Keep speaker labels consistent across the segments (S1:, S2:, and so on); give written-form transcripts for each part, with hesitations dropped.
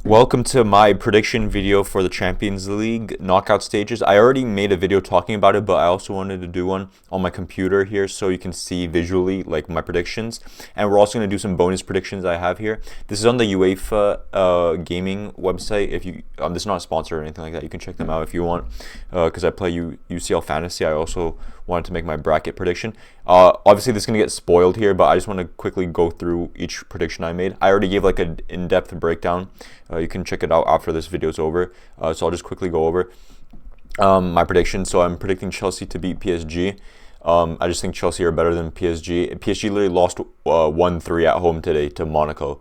S1: Welcome to my prediction video for the Champions League knockout stages. I already made a video talking about it, but I also wanted to do one on my computer here so you can see visually like my predictions. And we're also going to do some bonus predictions I have here. This is on the UEFA gaming website. If you this is not a sponsor or anything like that. You can check them out if you want, because I play UCL Fantasy. I also wanted to make my bracket prediction. Obviously, this is going to get spoiled here, but I just want to quickly go through each prediction I made. I already gave like an in-depth breakdown. You can check it out after this video is over. So I'll just quickly go over my prediction. So I'm predicting Chelsea to beat PSG. I just think Chelsea are better than PSG. PSG literally lost 1-3 at home today to Monaco,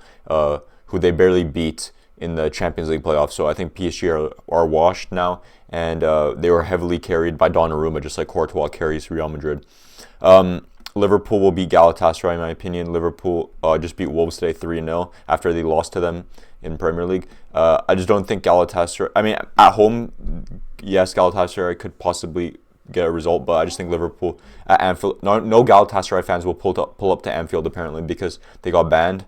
S1: who they barely beat in the Champions League playoffs. So I think PSG are washed now, and they were heavily carried by Donnarumma, just like Courtois carries Real Madrid. Liverpool will beat Galatasaray, in my opinion. Liverpool just beat Wolves today 3-0 after they lost to them in Premier League. I just don't think Galatasaray... I mean, at home, yes, Galatasaray could possibly get a result, but I just think Liverpool at Anfield... No Galatasaray fans will pull up to Anfield, apparently, because they got banned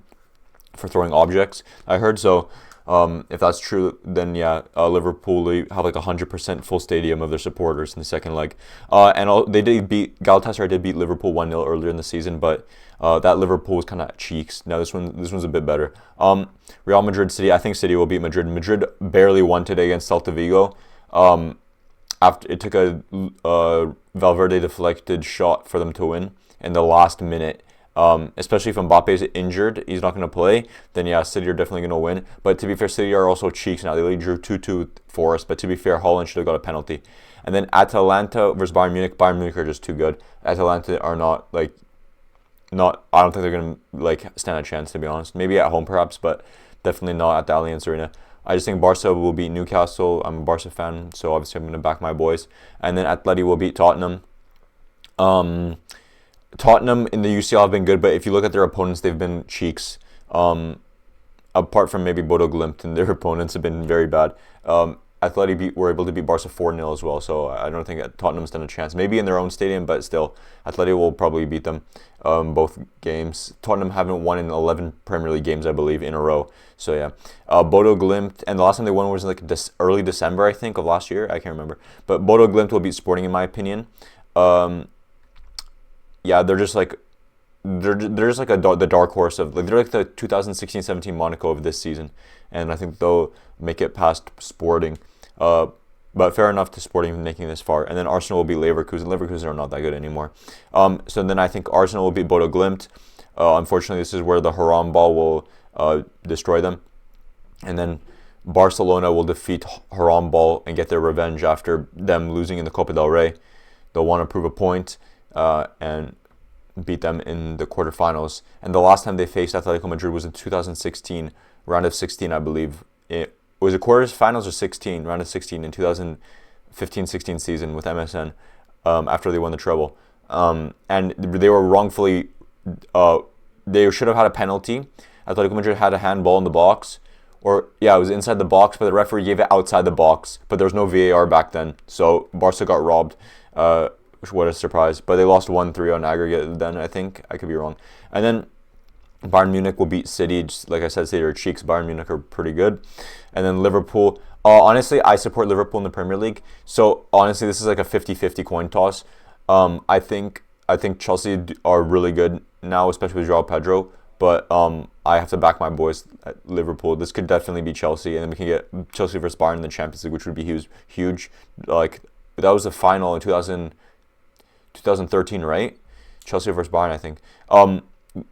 S1: for throwing objects, I heard. So if that's true, then yeah, Liverpool have like 100% full stadium of their supporters in the second leg. Galatasaray did beat Liverpool 1-0 earlier in the season, but that Liverpool was kind of cheeks. Now this one's a bit better. Real Madrid City, I think City will beat Madrid. Madrid barely won today against Celta Vigo. After it took a Valverde deflected shot for them to win in the last minute. Especially if Mbappe's injured, he's not going to play, then yeah, City are definitely going to win. But to be fair, City are also cheeks now. They only drew 2-2 for us, but to be fair, Haaland should have got a penalty. And then Atalanta versus Bayern Munich. Bayern Munich are just too good. Atalanta are not, I don't think they're going to stand a chance, to be honest. Maybe at home perhaps, but definitely not at the Allianz Arena. I just think Barca will beat Newcastle. I'm a Barca fan, so obviously I'm going to back my boys. And then Atleti will beat Tottenham. Tottenham in the UCL have been good, but if you look at their opponents, they've been cheeks. Apart from maybe Bodo Glimt, and their opponents have been very bad. Atleti were able to beat Barca 4-0 as well, so I don't think Tottenham's done a chance. Maybe in their own stadium, but still, Atleti will probably beat them both games. Tottenham haven't won in 11 Premier League games, I believe, in a row. So yeah, Bodo Glimt, and the last time they won was like early December, I think, of last year. I can't remember. But Bodo Glimt will beat Sporting, in my opinion. Yeah, they're just like the dark horse of they're like the 2016-17 Monaco of this season, and I think they'll make it past Sporting. But fair enough to Sporting making this far. And then Arsenal will beat Leverkusen. Leverkusen are not that good anymore. So then I think Arsenal will beat Bodo Glimt. Unfortunately, this is where the Haram ball will destroy them, and then Barcelona will defeat Haram ball and get their revenge after them losing in the Copa del Rey. They'll want to prove a point. And beat them in the quarterfinals. And the last time they faced Atletico Madrid was in 2016, round of 16, I believe. It was a quarterfinals or 16, round of 16 in 2015-16 season with MSN after they won the treble. And they were wrongfully, they should have had a penalty. Atletico Madrid had a handball in the box. Or, yeah, it was inside the box, but the referee gave it outside the box. But there was no VAR back then, so Barca got robbed. What a surprise. But they lost 1-3 on aggregate then, I think. I could be wrong. And then Bayern Munich will beat City. Just like I said, City are cheeks. Bayern Munich are pretty good. And then Liverpool. Honestly, I support Liverpool in the Premier League. So, honestly, this is like a 50-50 coin toss. I think Chelsea are really good now, especially with Joao Pedro. But I have to back my boys at Liverpool. This could definitely be Chelsea. And then we can get Chelsea versus Bayern in the Champions League, which would be huge. Like, that was the final in 2013, right? Chelsea versus Bayern, I think.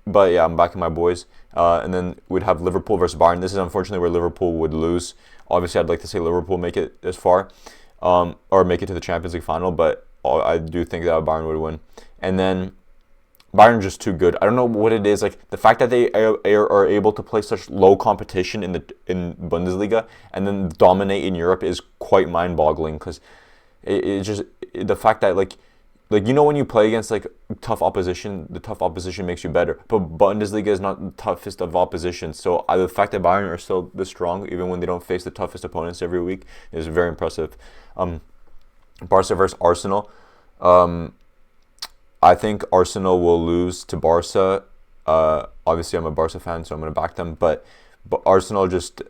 S1: But yeah, I'm backing my boys. And then we'd have Liverpool versus Bayern. This is unfortunately where Liverpool would lose. Obviously, I'd like to say Liverpool make it this far, or make it to the Champions League final. But I do think that Bayern would win. And then Bayern are just too good. I don't know what it is. Like the fact that they are able to play such low competition in Bundesliga and then dominate in Europe is quite mind-boggling. Because it's just the fact that like when you play against like tough opposition, the tough opposition makes you better. But Bundesliga is not the toughest of opposition. So the fact that Bayern are still this strong, even when they don't face the toughest opponents every week, is very impressive. Barca versus Arsenal. I think Arsenal will lose to Barca. Obviously, I'm a Barca fan, so I'm going to back them. But Arsenal just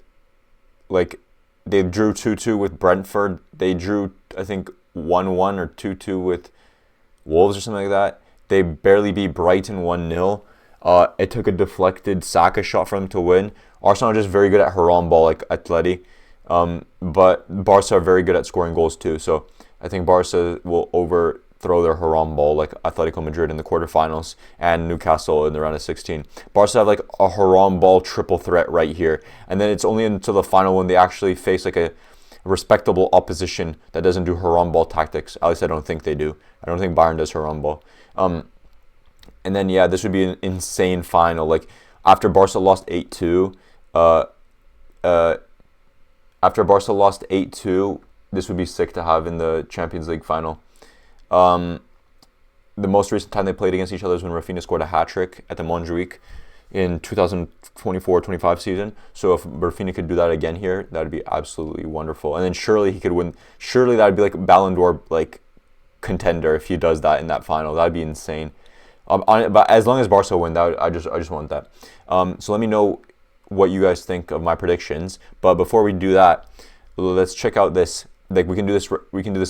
S1: like they drew 2-2 with Brentford. They drew, I think, 1-1 or 2-2 with Wolves or something like that. They barely beat Brighton 1-0. It took a deflected Saka shot for them to win. Arsenal are just very good at Haram ball, like Atleti. But Barca are very good at scoring goals too. So I think Barca will overthrow their Haram ball like Atletico Madrid in the quarterfinals and Newcastle in the round of 16. Barca have like a Haram ball triple threat right here. And then it's only until the final when they actually face like a respectable opposition that doesn't do Haram ball tactics. At least I don't think they do. I don't think Bayern does Haram ball. And then, yeah, this would be an insane final. Like, after Barca lost 8-2, this would be sick to have in the Champions League final. The most recent time they played against each other is when Rafinha scored a hat-trick at the Montjuic in 2024-25 season. So if Rafinha could do that again here, that would be absolutely wonderful. And then surely he could win. Surely that would be like a Ballon d'Or like contender if he does that in that final. That would be insane. But as long as Barca win, I just want that. So let me know what you guys think of my predictions. But before we do that, let's check out this. Like we can do this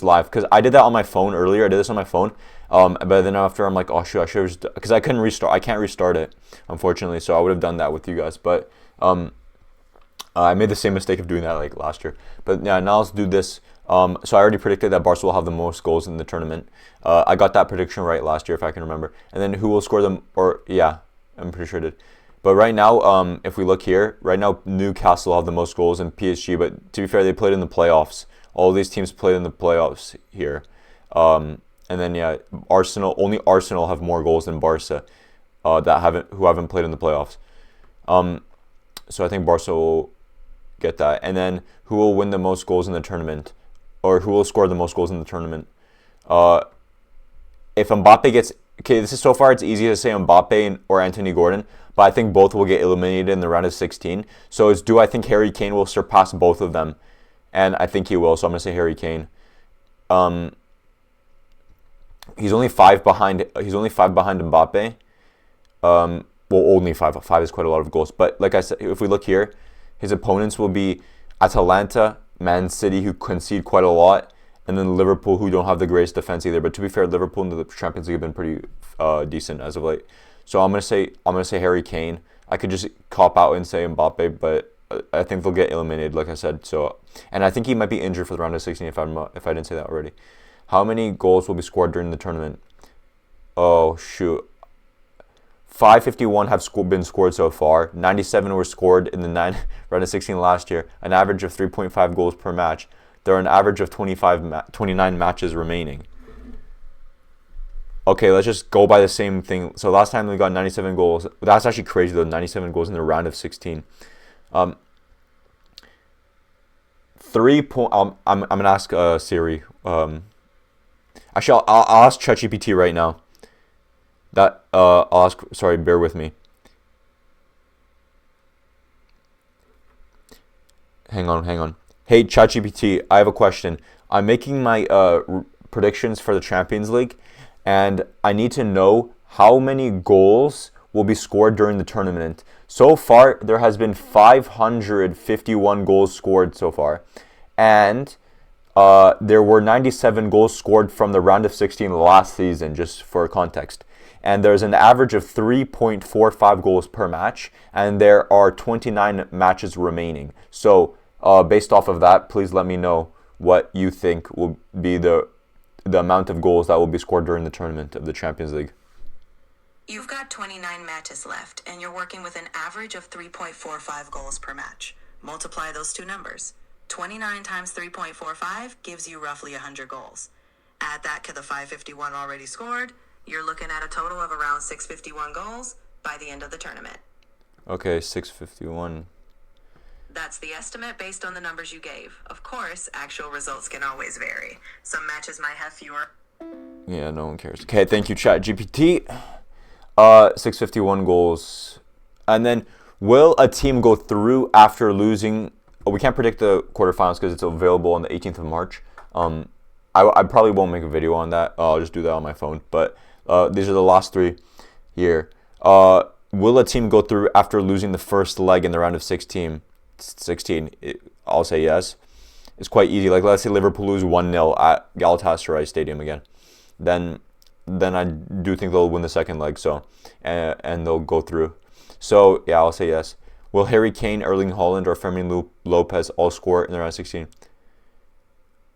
S1: live because I did that on my phone earlier. I did this on my phone. But then after I'm like, oh shoot, I should have, because I couldn't restart. I can't restart it, unfortunately. So I would have done that with you guys. But I made the same mistake of doing that like last year. But yeah, now let's do this. So I already predicted that Barca will have the most goals in the tournament. I got that prediction right last year, if I can remember. And then who will score them? Or yeah, I'm pretty sure I did. But right now, if we look here, right now Newcastle have the most goals in PSG. But to be fair, they played in the playoffs. All these teams played in the playoffs here. And then yeah, only Arsenal have more goals than Barca, who haven't played in the playoffs. So I think Barca will get that. And then who will win the most goals in the tournament? Or who will score the most goals in the tournament? If Mbappe gets... Okay, this is so far it's easy to say Mbappe or Anthony Gordon, but I think both will get eliminated in the round of 16. So I think Harry Kane will surpass both of them. And I think he will, so I'm going to say Harry Kane. He's only 5 behind Mbappe. Well, only 5. 5 is quite a lot of goals. But like I said, if we look here, his opponents will be Atalanta, Man City, who concede quite a lot, and then Liverpool, who don't have the greatest defense either. But to be fair, Liverpool in the Champions League have been pretty decent as of late. So I'm gonna say Harry Kane. I could just cop out and say Mbappe, but I think they'll get eliminated, like I said. So, and I think he might be injured for the round of 16 if I didn't say that already. How many goals will be scored during the tournament? Oh shoot. 551 have been scored so far. 97 were scored in the round of 16 last year. An average of 3.5 goals per match. There are an average of 29 matches remaining. Okay, let's just go by the same thing. So last time we got 97 goals. That's actually crazy though. 97 goals in the round of 16. I'm gonna ask Siri. Actually, I'll ask ChatGPT right now. I'll ask. Sorry, bear with me. Hang on. Hey, ChatGPT, I have a question. I'm making my predictions for the Champions League, and I need to know how many goals will be scored during the tournament. So far, there has been 551 goals scored so far, and there were 97 goals scored from the round of 16 last season, just for context. And there's an average of 3.45 goals per match, and there are 29 matches remaining. So, based off of that, please let me know what you think will be the amount of goals that will be scored during the tournament of the Champions League.
S2: You've got 29 matches left, and you're working with an average of 3.45 goals per match. Multiply those two numbers. 29 times 3.45 gives you roughly 100 goals. Add that to the 551 already scored. You're looking at a total of around 651 goals by the end of the tournament.
S1: Okay, 651.
S2: That's the estimate based on the numbers you gave. Of course, actual results can always vary. Some matches might have fewer.
S1: Yeah, no one cares. Okay, thank you, ChatGPT. 651 goals. And then, will a team go through after losing? We can't predict the quarterfinals because it's available on the 18th of March. I probably won't make a video on that. I'll just do that on my phone. But these are the last three here. Will a team go through after losing the first leg in the round of 16? 16, I'll say yes. It's quite easy. Like, let's say Liverpool lose 1-0 at Galatasaray Stadium again. Then I do think they'll win the second leg, so and they'll go through. So, yeah, I'll say yes. Will Harry Kane, Erling Haaland, or Fermin Lopez all score in the round of 16?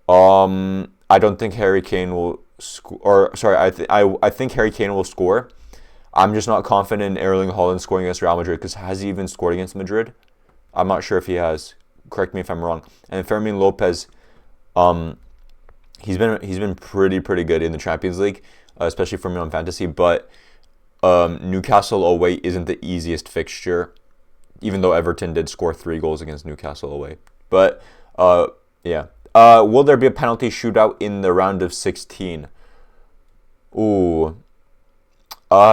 S1: I don't think Harry Kane will score. Or, sorry, I think Harry Kane will score. I'm just not confident in Erling Haaland scoring against Real Madrid, because has he even scored against Madrid? I'm not sure if he has. Correct me if I'm wrong. And Fermin Lopez, he's been pretty good in the Champions League, especially for me on fantasy. But Newcastle away isn't the easiest fixture, even though Everton did score 3 goals against Newcastle away. But yeah. Will there be a penalty shootout in the round of 16? Ooh.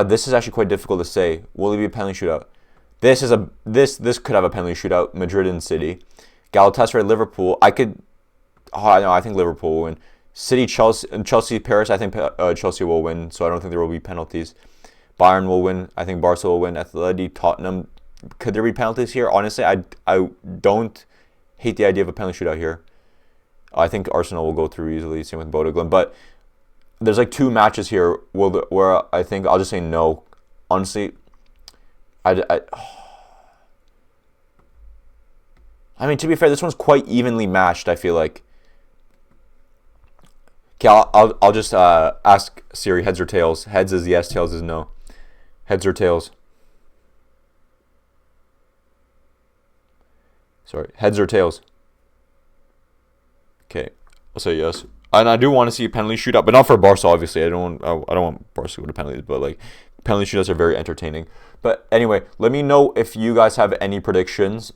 S1: This is actually quite difficult to say. Will there be a penalty shootout? This could have a penalty shootout. Madrid and City, Galatasaray, Liverpool. I think Liverpool will win. City, Chelsea, Paris. I think Chelsea will win. So I don't think there will be penalties. Bayern will win. I think Barca will win. Atleti, Tottenham. Could there be penalties here? Honestly, I don't hate the idea of a penalty shootout here. I think Arsenal will go through easily. Same with Bodø Glimt. But there's like 2 matches here where I think I'll just say no. Honestly, I mean, to be fair, this one's quite evenly matched, I feel like. Okay, I'll just ask Siri, heads or tails. Heads is yes, tails is no. Heads or tails? Sorry, heads or tails? Okay, I'll say yes. And I do want to see a penalty shootout, but not for Barca, obviously. I don't want Barca to go to penalties, but like penalty shootouts are very entertaining. But anyway, let me know if you guys have any predictions.